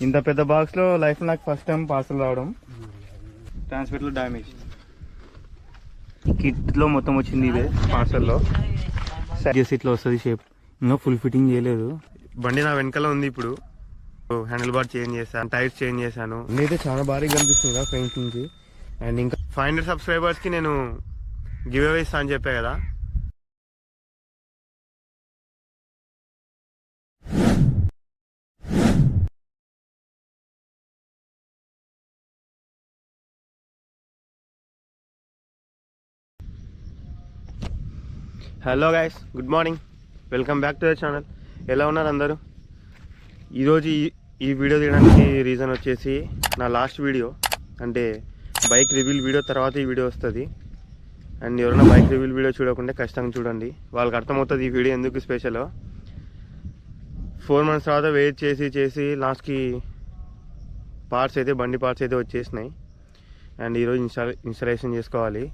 ఇంత పెద్ద బాక్స్ లో లైఫ్ నాకు ఫస్ట్ టైం పార్సల్ రావడం. ట్రాన్స్పోర్ట్ లో డ్యామేజ్. కిట్ లో మొత్తం వచ్చింది ఇదే పార్సల్లో. సైజ్ ఇట్లా వస్తుంది షేప్. ఇంకా ఫుల్ ఫిట్టింగ్ చేయలేదు. బండి నా వెనకాల ఉంది. ఇప్పుడు హ్యాండిల్ బార్ చేంజ్ చేశాను, టైర్స్ చేంజ్ చేశాను. అయితే చాలా భారీగా కనిపిస్తుంది కదా ఫ్రంట్ నుంచి. అండ్ ఇంకా 500 సబ్స్క్రైబర్స్ కి నేను గివ్ అవే ఇస్తా అని చెప్పా కదా. Hello guys, good morning, welcome back to the channel. ఎలా ఉన్నారు అందరూ? ఈరోజు ఈ వీడియో తీయడానికి రీజన్ వచ్చేసి నా లాస్ట్ వీడియో, అంటే బైక్ రివ్యూల్ వీడియో తర్వాత ఈ వీడియో వస్తుంది. అండ్ ఎవరైనా బైక్ రివ్యూల్ వీడియో చూడకుంటే ఖచ్చితంగా చూడండి, వాళ్ళకి అర్థమవుతుంది ఈ వీడియో ఎందుకు స్పెషల్. 4 months తర్వాత వెయిట్ చేసి లాస్ట్కి బండి పార్ట్స్ అయితే వచ్చేసినాయి. అండ్ ఈరోజు ఇన్స్టాలేషన్ చేసుకోవాలి.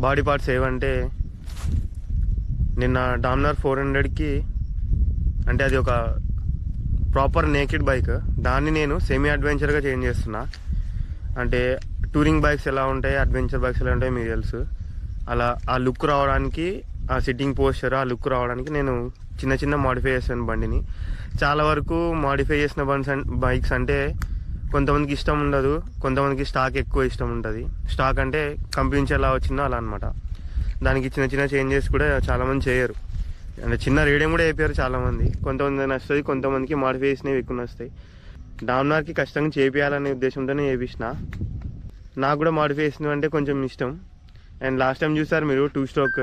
బాడీ పార్ట్స్ ఏవంటే, నిన్న డామినార్ 400కి, అంటే అది ఒక ప్రాపర్ నేకెడ్ బైక్, దాన్ని నేను సెమీ అడ్వెంచర్గా చేంజ్ చేస్తున్నా. అంటే టూరింగ్ బైక్స్ ఎలా ఉంటాయి, అడ్వెంచర్ బైక్స్ ఎలా ఉంటాయి మీకు తెలుసు. అలా ఆ లుక్ రావడానికి, ఆ సిట్టింగ్ పోస్చర్, ఆ లుక్ రావడానికి నేను చిన్న మాడిఫై చేస్తాను బండిని. చాలా వరకు మాడిఫై చేసిన బైక్స్ అంటే కొంతమందికి ఇష్టం ఉండదు, కొంతమందికి స్టాక్ ఎక్కువ ఇష్టం ఉంటుంది. స్టాక్ అంటే కంపెనీ నుంచి ఎలా వచ్చిందో అలా అనమాట. దానికి చిన్న చేంజెస్ కూడా చాలామంది చేయరు. అంటే చిన్న రేడియం కూడా అయిపోయారు చాలామంది. కొంతమంది నచ్చుతుంది, కొంతమందికి మాడిఫై చేసినవి ఎక్కువ నచ్చుతాయి. డామినార్కి ఖచ్చితంగా చేపియాలనే ఉద్దేశంతోనే చేపించిన. నాకు కూడా మాడిఫై చేసినవి అంటే కొంచెం ఇష్టం. అండ్ లాస్ట్ టైం చూసారు మీరు 2 stroke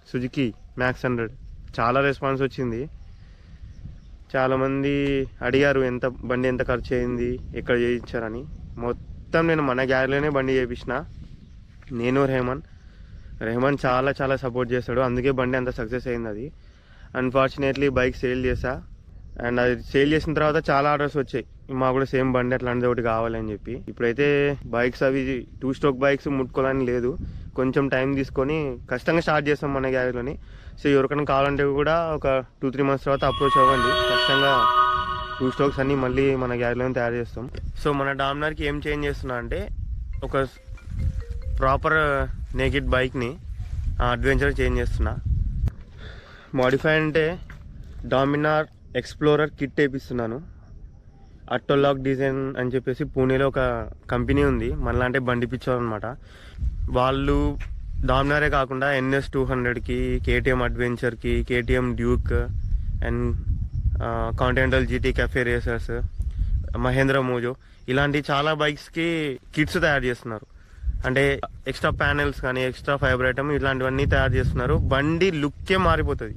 సుజుకి మ్యాక్స్ 100, చాలా రెస్పాన్స్ వచ్చింది. చాలామంది అడిగారు బండి ఎంత ఖర్చు అయింది, ఎక్కడ చేయించారని. మొత్తం నేను మన గ్యారేజ్లోనే బండి చేయించిన. నేను రెహమాన్ చాలా సపోర్ట్ చేస్తాడు, అందుకే బండి అంత సక్సెస్ అయింది. అది అన్ఫార్చునేట్లీ బైక్ సేల్ చేసా. అండ్ అది సేల్ చేసిన తర్వాత చాలా ఆర్డర్స్ వచ్చాయి, మాకు కూడా సేమ్ బండి అట్లాంటిది ఒకటి కావాలని చెప్పి. ఇప్పుడైతే బైక్స్ అవి 2 stroke బైక్స్ ముట్టుకోవాలని లేదు, కొంచెం టైం తీసుకొని ఖచ్చితంగా స్టార్ట్ చేస్తాం మన గ్యారేజ్లోని. సో ఎవరికైనా కావాలంటే కూడా ఒక 2-3 months తర్వాత అప్రోచ్ అవ్వండి. ఖచ్చితంగా 2 strokes అన్నీ మళ్ళీ మన గ్యారేజ్లోనే తయారు చేస్తాం. సో మన డామినార్కి ఏం చేంజ్ చేస్తున్నా అంటే, ఒక ప్రాపర్ నేకెడ్ బైక్ని అడ్వెంచర్ చేంజ్ చేస్తున్నా. మాడిఫై అంటే డామినార్ ఎక్స్ప్లోరర్ కిట్ వేపిస్తున్నాను. అట్టోలాక్ డిజైన్ అని చెప్పేసి పూణేలో ఒక కంపెనీ ఉంది, మనలాంటి బండి పిచ్చోరు అనమాట. వాళ్ళు డామినారే కాకుండా NS 200కి, KTM అడ్వెంచర్కి, KTM Duke and Continental GT cafe racers, Mahindra Mojo, ఇలాంటి చాలా బైక్స్కి కిట్స్ తయారు చేస్తున్నారు. అంటే ఎక్స్ట్రా ప్యానెల్స్ కానీ, ఎక్స్ట్రా ఫైబర్ ఐటమ్, ఇలాంటివన్నీ తయారు చేస్తున్నారు. బండి లుక్కే మారిపోతుంది.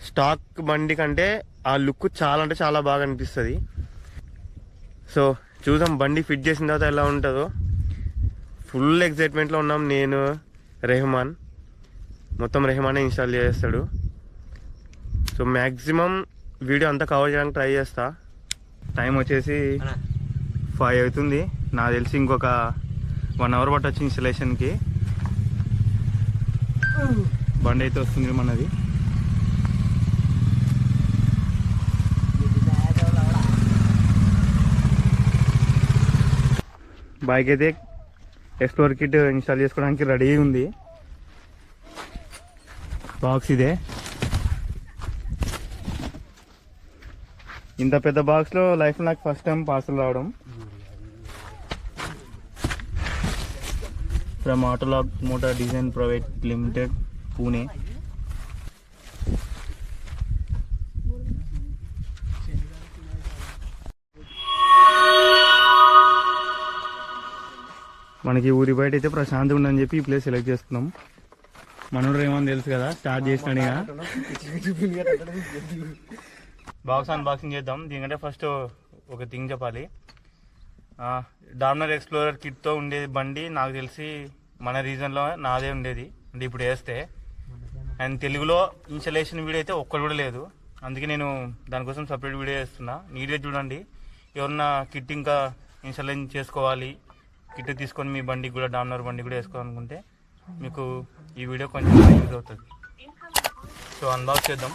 స్టాక్ బండి కంటే ఆ లుక్ చాలా అంటే చాలా బాగా అనిపిస్తుంది. సో చూద్దాం బండి ఫిట్ చేసిన తర్వాత ఎలా ఉంటుందో. ఫుల్ ఎక్సైట్మెంట్లో ఉన్నాం. నేను, రెహమాన్, మొత్తం రెహమానే ఇన్స్టాల్ చేస్తాడు. సో మ్యాక్సిమం వీడియో అంతా కవర్ చేయడానికి ట్రై చేస్తా. టైం వచ్చేసి 5 అవుతుంది. నాకు తెలిసి ఇంకొక 1 hour పట్టొచ్చు ఇన్స్టలేషన్కి. బండి అయితే వస్తుంది మనది. బైక్ అయితే ఎక్స్ప్లోర్ కిట్ ఇన్స్టాల్ చేసుకోవడానికి రెడీ ఉంది. బాక్స్ ఇదే. ఇంత పెద్ద బాక్స్లో లైఫ్ నాకు ఫస్ట్ టైం పార్సల్ రావడం. From Autologue motor design private limited, Pune. మనకి ఊరి బయట అయితే ప్రశాంతంగా ఉందని చెప్పి ఈ ప్లేస్ సెలెక్ట్ చేసుకున్నాం. మనోడు ఏమని తెలుసు కదా, స్టార్ట్ చేసినాడు. బాక్స్ అన్బాక్సింగ్ చేద్దాం. దీనికంటే ఫస్ట్ ఒక థింగ్ చెప్పాలి. డామినార్ ఎక్స్ప్లోరర్ కిట్తో ఉండేది బండి నాకు తెలిసి మన రీజన్లో నాదే ఉండేది, అంటే ఇప్పుడు వేస్తే. అండ్ తెలుగులో ఇన్స్టలేషన్ వీడియో అయితే ఒక్కటి కూడా లేదు, అందుకే నేను దానికోసం సపరేట్ వీడియో చేస్తున్నా. నీట్గా చూడండి. ఎవరన్నా కిట్ ఇంకా ఇన్స్టాలేషన్ చేసుకోవాలి, కిట్ తీసుకొని మీ బండికి కూడా, డామినార్ బండి కూడా వేసుకోవాలనుకుంటే మీకు ఈ వీడియో కొంచెం యూజ్ అవుతుంది. సో అన్బాక్స్ చేద్దాం.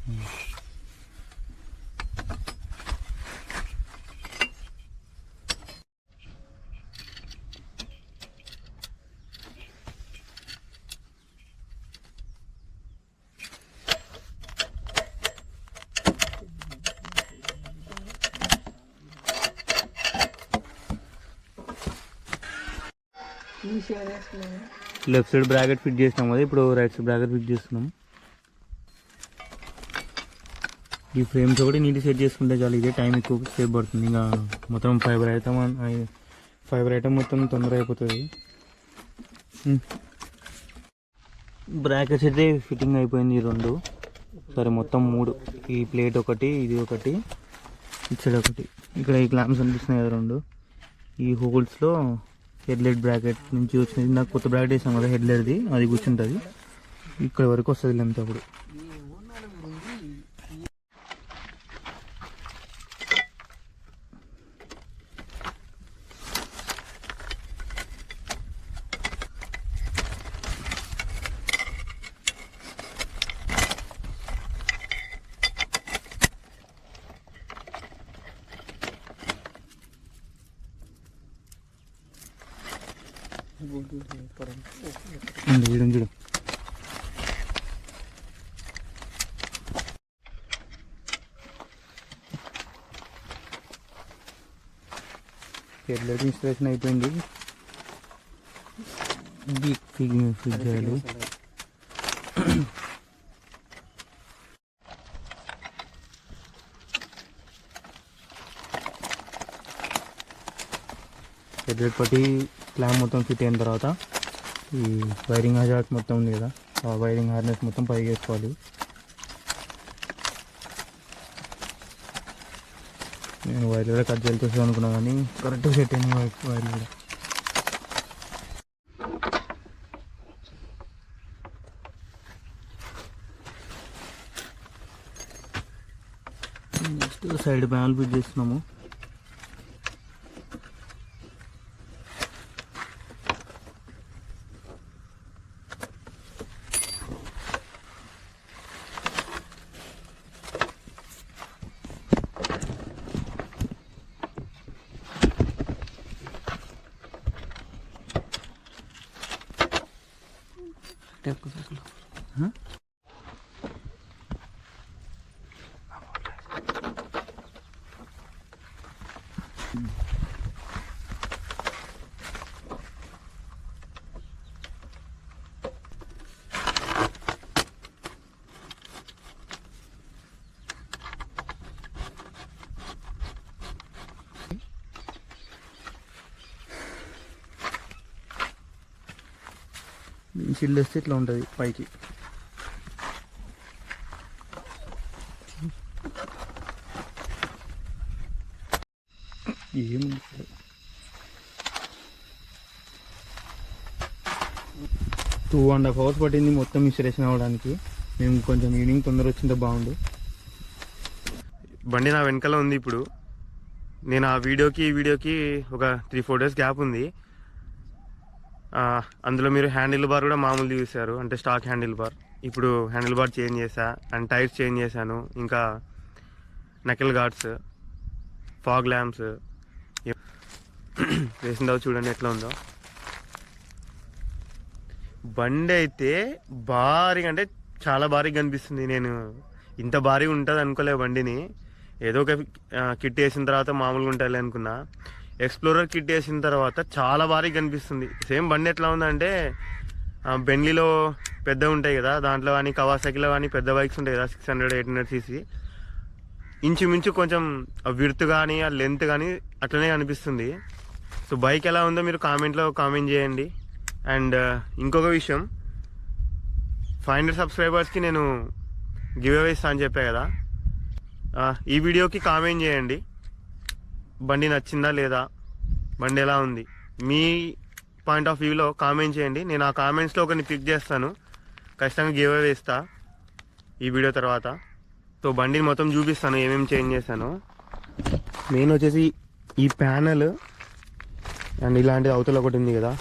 లెఫ్ట్ సైడ్ బ్రాకెట్ ఫిట్ చేసినాం కదా, ఇప్పుడు రైట్ సైడ్ బ్రాకెట్ ఫిట్ చేస్తున్నాం. ఈ ఫ్రేమ్స్ ఒకటి నీట్గా సెట్ చేసుకుంటే చాలు, ఇదే టైం ఎక్కువ సేపు పడుతుంది. ఇంకా మొత్తం ఫైబర్ ఐటమ్ మొత్తం తొందరగా అయిపోతుంది. బ్రాకెట్స్ అయితే ఫిట్టింగ్ అయిపోయింది ఈ 2. సరే మొత్తం 3, ఈ ప్లేట్ ఒకటి, ఇది ఒకటి, ఇటు సైడ్ ఒకటి. ఇక్కడ ఈ క్లాంప్స్ అనిపిస్తున్నాయి కదా 2, ఈ హోల్స్లో హెడ్లైట్ బ్రాకెట్ నుంచి వచ్చినది. నాకు కొత్త బ్రాకెట్ వేసాం కదా హెడ్లైట్ది, అది కూర్చుంటుంది. ఇక్కడ వరకు వస్తుంది లెంత్. అప్పుడు చూడు హెడ్లైట్ ఇన్స్టాలేషన్ అయిపోయింది. ఫిట్ చేయాలి. హెడ్లైట్ పట్టి క్లాంప్ మొత్తం ఫిట్ అయిన తర్వాత ఈ వైరింగ్ హార్నెస్ మొత్తం ఉంది కదా, ఆ వైరింగ్ హార్నెస్ మొత్తం పైకి వేసుకోవాలి. నేను వైర్ కూడా కట్ చేసి అనుకున్నా కానీ కరెక్ట్గా సెట్ అయిన వైర్ కూడా. నెక్స్ట్ సైడ్ ప్యానల్ ఫిట్ చేస్తున్నాము. షీల్డ్ వేస్తే ఇట్లా ఉంటుంది పైకి. ఏం 2.5 hours పట్టింది మొత్తం ఇన్స్టాలేషన్ అవ్వడానికి. మేము కొంచెం ఈవినింగ్ తొందర వచ్చింటే బాగుండు. బండి నా వెనకాల ఉంది. ఇప్పుడు నేను ఆ వీడియోకి ఈ వీడియోకి ఒక 3-4 days గ్యాప్ ఉంది. అందులో మీరు హ్యాండిల్ బార్ కూడా మామూలు చూసారు, అంటే స్టాక్ హ్యాండిల్ బార్. ఇప్పుడు హ్యాండిల్ బార్ చేంజ్ చేశా, అండ్ టైర్స్ చేంజ్ చేశాను, ఇంకా నకిల్ గార్డ్స్, ఫాగ్ ల్యాంప్స్ వేసిన తర్వాత చూడండి ఎట్లా ఉందో. బండి అయితే భారీగా, అంటే చాలా భారీగా కనిపిస్తుంది. నేను ఇంత భారీగా ఉంటుంది అనుకోలే బండిని. ఏదో ఒక కిట్ వేసిన తర్వాత మామూలుగా ఉంటుంది అనుకున్నా. ఎక్స్ప్లోరర్ కిట్ వేసిన తర్వాత చాలా భారీగా కనిపిస్తుంది. సేమ్ బండి ఎట్లా ఉందంటే బెండ్లీలో పెద్ద ఉంటాయి కదా, దాంట్లో కానీ కవాసాకిలో కానీ పెద్ద బైక్స్ ఉంటాయి కదా 600-800 cc, ఇంచుమించు కొంచెం విడ్త్ కానీ ఆ లెంత్ కానీ అట్లనే కనిపిస్తుంది. సో బైక్ ఎలా ఉందో మీరు కామెంట్లో కామెంట్ చేయండి. అండ్ ఇంకొక విషయం, 500 subscribersకి నేను గివ్ అవే ఇస్తా అని చెప్పా కదా, ఈ వీడియోకి కామెంట్ చేయండి. బండి నచ్చిందా లేదా, బండి ఎలా ఉంది, మీ పాయింట్ ఆఫ్ వ్యూలో కామెంట్ చేయండి. నేను ఆ కామెంట్స్లో ఒకరిని పిక్ చేస్తాను, ఖచ్చితంగా గివ్ అవే ఇస్తా ఈ వీడియో తర్వాత. సో బండిని మొత్తం చూపిస్తాను ఏమేమి చేంజ్ చేశాను. మెయిన్ వచ్చేసి ఈ ప్యానల్ అండ్ ఇలాంటిది అవతల ఒకటి ఉంది కదా,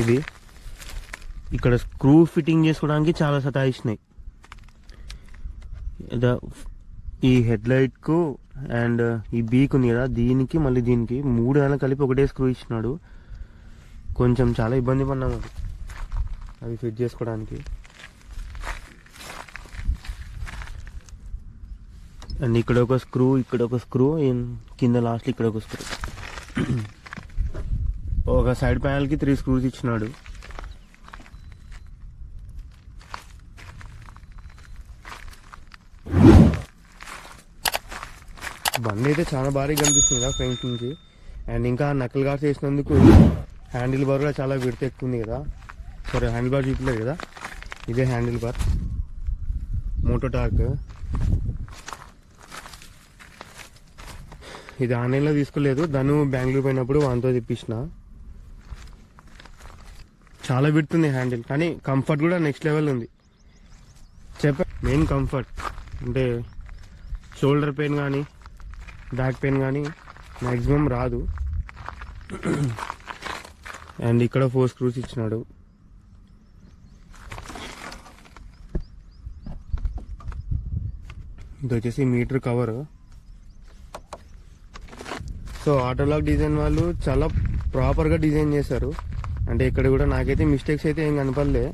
ఇది ఇక్కడ స్క్రూ ఫిట్టింగ్ చేసుకోవడానికి చాలా సతాయిస్తున్నాయి. ఈ హెడ్ లైట్కు అండ్ ఈ బీక్ ఉంది కదా, దీనికి మళ్ళీ దీనికి 3 దానిలో కలిపి ఒకటే స్క్రూ ఇచ్చినాడు. కొంచెం చాలా ఇబ్బంది పడినాము అవి ఫిట్ చేసుకోవడానికి. అండ్ ఇక్కడ ఒక స్క్రూ, ఇక్కడ ఒక స్క్రూ, కింద లాస్ట్ ఇక్కడ ఒక స్క్రూ. ఒక సైడ్ ప్యానల్కి 3 స్క్రూస్ ఇచ్చినాడు. బండి అయితే చాలా భారీగా కనిపిస్తుంది కదా ఫ్రంట్ నుంచి. అండ్ ఇంకా నకల్ గార్డ్స్ వేసినందుకు హ్యాండిల్ బార్ కూడా చాలా విడత ఎక్కువ ఉంది కదా. సారీ, హ్యాండిల్ బార్ చూపలేదు కదా, ఇదే హ్యాండిల్ బార్ మోటో టార్క్. ఇది ఆన్లైన్లో తీసుకోలేదు, దాన్ని బెంగళూరు పోయినప్పుడు వాంతో తెప్పించిన. చాలా విడుతుంది హ్యాండిల్, కానీ కంఫర్ట్ కూడా నెక్స్ట్ లెవెల్ ఉంది. మెయిన్ కంఫర్ట్ అంటే షోల్డర్ పెయిన్ కానీ బ్యాక్ పెయిన్ కానీ మ్యాక్సిమం రాదు. అండ్ ఇక్కడ 4 స్క్రూస్ ఇచ్చినాడు. ఇది వచ్చేసి మీటర్ కవర్. సో ఆటోలాగ్ డిజైన్ వాళ్ళు చాలా ప్రాపర్గా డిజైన్ చేశారు. అంటే ఇక్కడ కూడా నాకైతే మిస్టేక్స్ అయితే ఏం కనపడలే.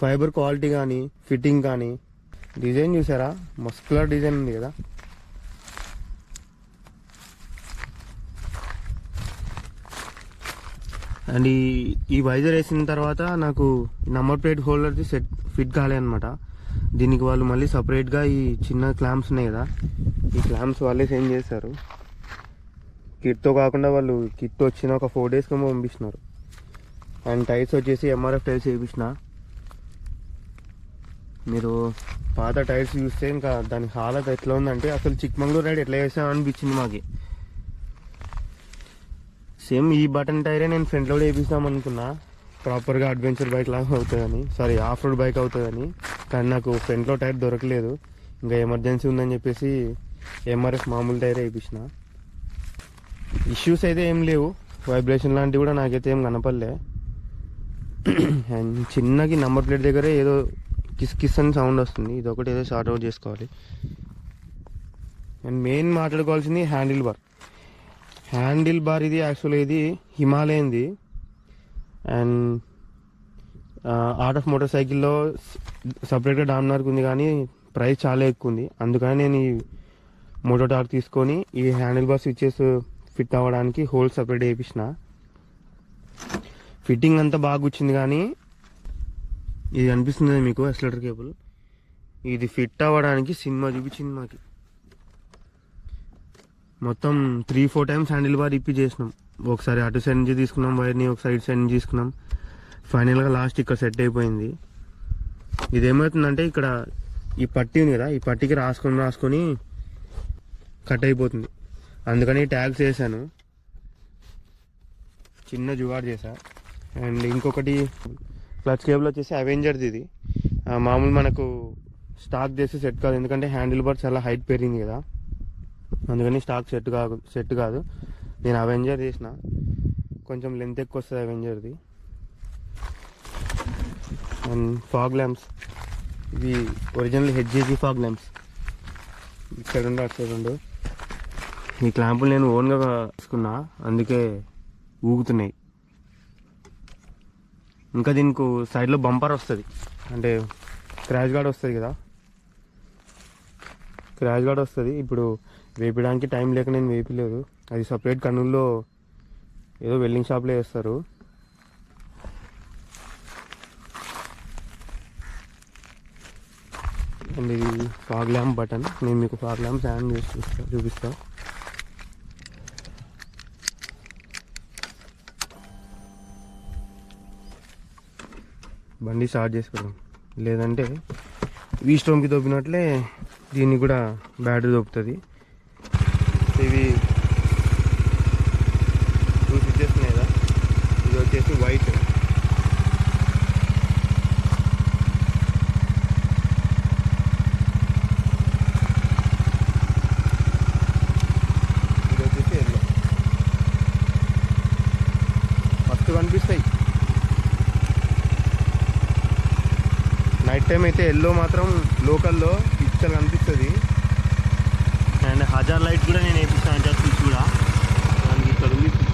ఫైబర్ క్వాలిటీ కానీ ఫిట్టింగ్ కానీ డిజైన్ చూసారా, మస్కులర్ డిజైన్ ఉంది కదా. అండ్ ఈ వైజర్ వేసిన తర్వాత నాకు నంబర్ ప్లేట్ హోల్డర్ది ఫిట్ కాలే అనమాట. దీనికి వాళ్ళు మళ్ళీ సపరేట్గా ఈ చిన్న క్లాంప్స్ ఉన్నాయి కదా, ఈ క్లాంప్స్ వాళ్ళే చేంజ్ చేశారు. కిట్తో కాకుండా వాళ్ళు కిట్ వచ్చిన ఒక 4 days కమో పంపిస్తున్నారు. అండ్ టైర్స్ వచ్చేసి MRF టైర్స్ వేయించిన. మీరు పాత టైర్స్ చూస్తే ఇంకా దాని హాలత్ ఎట్లా ఉందంటే అసలు చిక్మంగళూరు రైడ్ ఎట్లా చేసాం అనిపించింది మాకి. సేమ్ ఈ బటన్ టైరే నేను ఫ్రంట్లో కూడా వేపిస్తాం అనుకున్నా, ప్రాపర్గా అడ్వెంచర్ బైక్ లాగా అవుతుందని, సారీ ఆఫ్ రోడ్ బైక్ అవుతుందని. కానీ నాకు ఫ్రంట్లో టైర్ దొరకలేదు, ఇంకా ఎమర్జెన్సీ ఉందని చెప్పేసి MRF మామూలు టైరే వేయించిన. ఇష్యూస్ అయితే ఏం లేవు, వైబ్రేషన్ లాంటివి కూడా నాకైతే ఏం కనపడలే. అండ్ చిన్నకి నంబర్ ప్లేట్ దగ్గరే ఏదో కిస్ కిస్ అని సౌండ్ వస్తుంది, ఇది ఒకటి ఏదో షార్ట్ అవుట్ చేసుకోవాలి. అండ్ మెయిన్ మాట్లాడుకోవాల్సింది హ్యాండిల్ బార్. హ్యాండిల్ బార్ ఇది యాక్చువల్గా ఇది హిమాలయన్ది. అండ్ ఆర్ట్ ఆఫ్ మోటార్ సైకిల్లో సపరేట్గా డామినార్కి ఉంది, కానీ ప్రైస్ చాలా ఎక్కువ ఉంది. అందుకని నేను ఈ మోటో టార్క్ తీసుకొని ఈ హ్యాండిల్ బార్ స్విచ్చెస్ ఫిట్ అవ్వడానికి హోల్ సపరేట్ వేయించిన. ఫిట్టింగ్ అంతా బాగా వచ్చింది, కానీ ఇది అనిపిస్తుంది మీకు ఎక్సలేటర్ కేబుల్, ఇది ఫిట్ అవ్వడానికి సినిమా చూపించింది మాకి. మొత్తం 3-4 times హ్యాండిల్ బార్ ఇప్పి చేసినాం. ఒకసారి అటు సైడ్ నుంచి తీసుకున్నాం వైర్ని, ఒకసారి ఇటు సైడ్ నుంచి తీసుకున్నాం. ఫైనల్గా లాస్ట్ ఇక్కడ సెట్ అయిపోయింది. ఇదేమవుతుందంటే ఇక్కడ ఈ పట్టీ ఉంది కదా, ఈ పట్టీకి రాసుకొని కట్ అయిపోతుంది. అందుకని ట్యాగ్స్ వేసాను, చిన్న జుగాడు చేసా. అండ్ ఇంకొకటి క్లచ్ కేబుల్ వచ్చేసి అవెంజర్ది. ఇది మామూలు మనకు స్టాక్ చేసి సెట్ కాదు, ఎందుకంటే హ్యాండిల్ బార్ చాలా హైట్ పెరిగింది కదా, అందుకని స్టాక్ సెట్ కాదు. నేను అవెంజర్ చేసిన, కొంచెం లెంత్ ఎక్కువ వస్తుంది అవెంజర్ది. అండ్ ఫాగ్ ల్యాంప్స్, ఇవి ఒరిజినల్ హెచ్జేజీ ఫాగ్ ల్యాంప్స్. ఇక్కడ ఉండు అటు సైడ్ ఉండు. ఈ క్లాంపులు నేను ఓన్గా తీసుకున్నా, అందుకే ఊగుతున్నాయి. ఇంకా దీనికి సైడ్లో బంపర్ వస్తుంది, అంటే క్రాష్ గార్డ్ వస్తుంది కదా, క్రాష్ గార్డ్ వస్తుంది. ఇప్పుడు వేపించడానికి టైం లేక నేను వేయలేదు, అది సపరేట్ కర్నూలులో ఏదో వెల్డింగ్ షాప్లో వేస్తారు. అండ్ ఇది ఫాగ్ ల్యాంప్ బటన్, నేను మీకు ఫాగ్ ల్యాంప్స్ యాడ్ చేసి చూపిస్తా. బండి స్టార్ట్ చేసుకోవడం, లేదంటే వీస్టోమ్కి దొబ్బినట్లే దీనికి కూడా బ్యాటరీ దొబ్బుతుంది. ఇవి 2 స్విచ్చెస్ ఉన్నాయి కదా, ఇది వచ్చేసి వైట్, ఇది వచ్చేసి ఎల్లో. ఫస్ట్ కనిపిస్తాయి. నైట్ టైం అయితే ఎల్లో మాత్రం లోకల్లో పిక్చర్ కనిపిస్తుంది. అండ్ హజార్ లైట్ కూడా నేను వేపిస్తాను అంటే స్విచ్ కూడా దానికి ఇక్కడ ఉంది స్విచ్.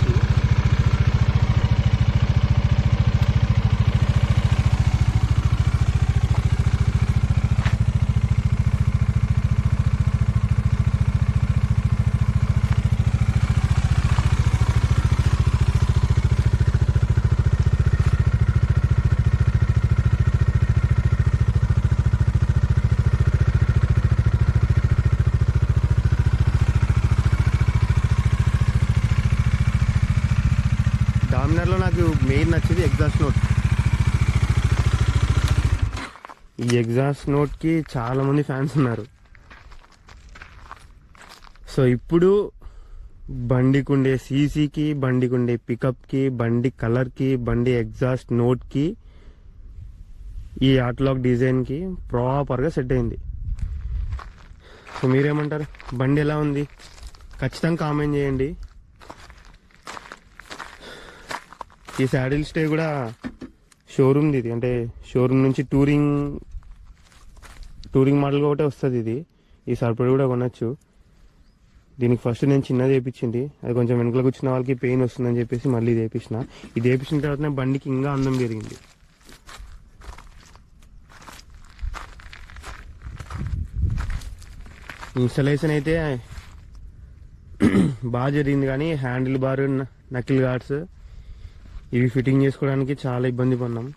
డామినర్లో నాకు మెయిన్ నచ్చేది ఎగ్జాస్ట్ నోట్. ఈ ఎగ్జాస్ట్ నోట్కి చాలామంది ఫ్యాన్స్ ఉన్నారు. సో ఇప్పుడు బండికి ఉండే సీసీకి, బండికి ఉండే పికప్కి, బండి కలర్కి, బండి ఎగ్జాస్ట్ నోట్కి, ఈ ఆర్ట్లాక్ డిజైన్కి ప్రాపర్గా సెట్ అయింది. సో మీరేమంటారు? బండి ఎలా ఉంది? ఖచ్చితంగా కామెంట్ చేయండి. ఈ శాడిల్ స్టే కూడా షోరూమ్ది, ఇది అంటే షోరూమ్ నుంచి టూరింగ్ మోడల్ ఒకటే వస్తుంది. ఇది ఈ సర్పడి కూడా కొనచ్చు. దీనికి ఫస్ట్ నేను చిన్నది వేయించింది, అది కొంచెం వెనుకలకు వచ్చిన వాళ్ళకి పెయిన్ వస్తుందని చెప్పేసి మళ్ళీ ఇది వేయించిన. ఇది వేయించిన తర్వాత బండికి ఇంకా అందం పెరిగింది. ఇన్స్టాలేషన్ అయితే బాగా జరిగింది, కానీ హ్యాండిల్ బార్, నకిల్ గార్డ్స్ ఇవి ఫిట్టింగ్ చేసుకోవడానికి చాలా ఇబ్బంది పడినాం.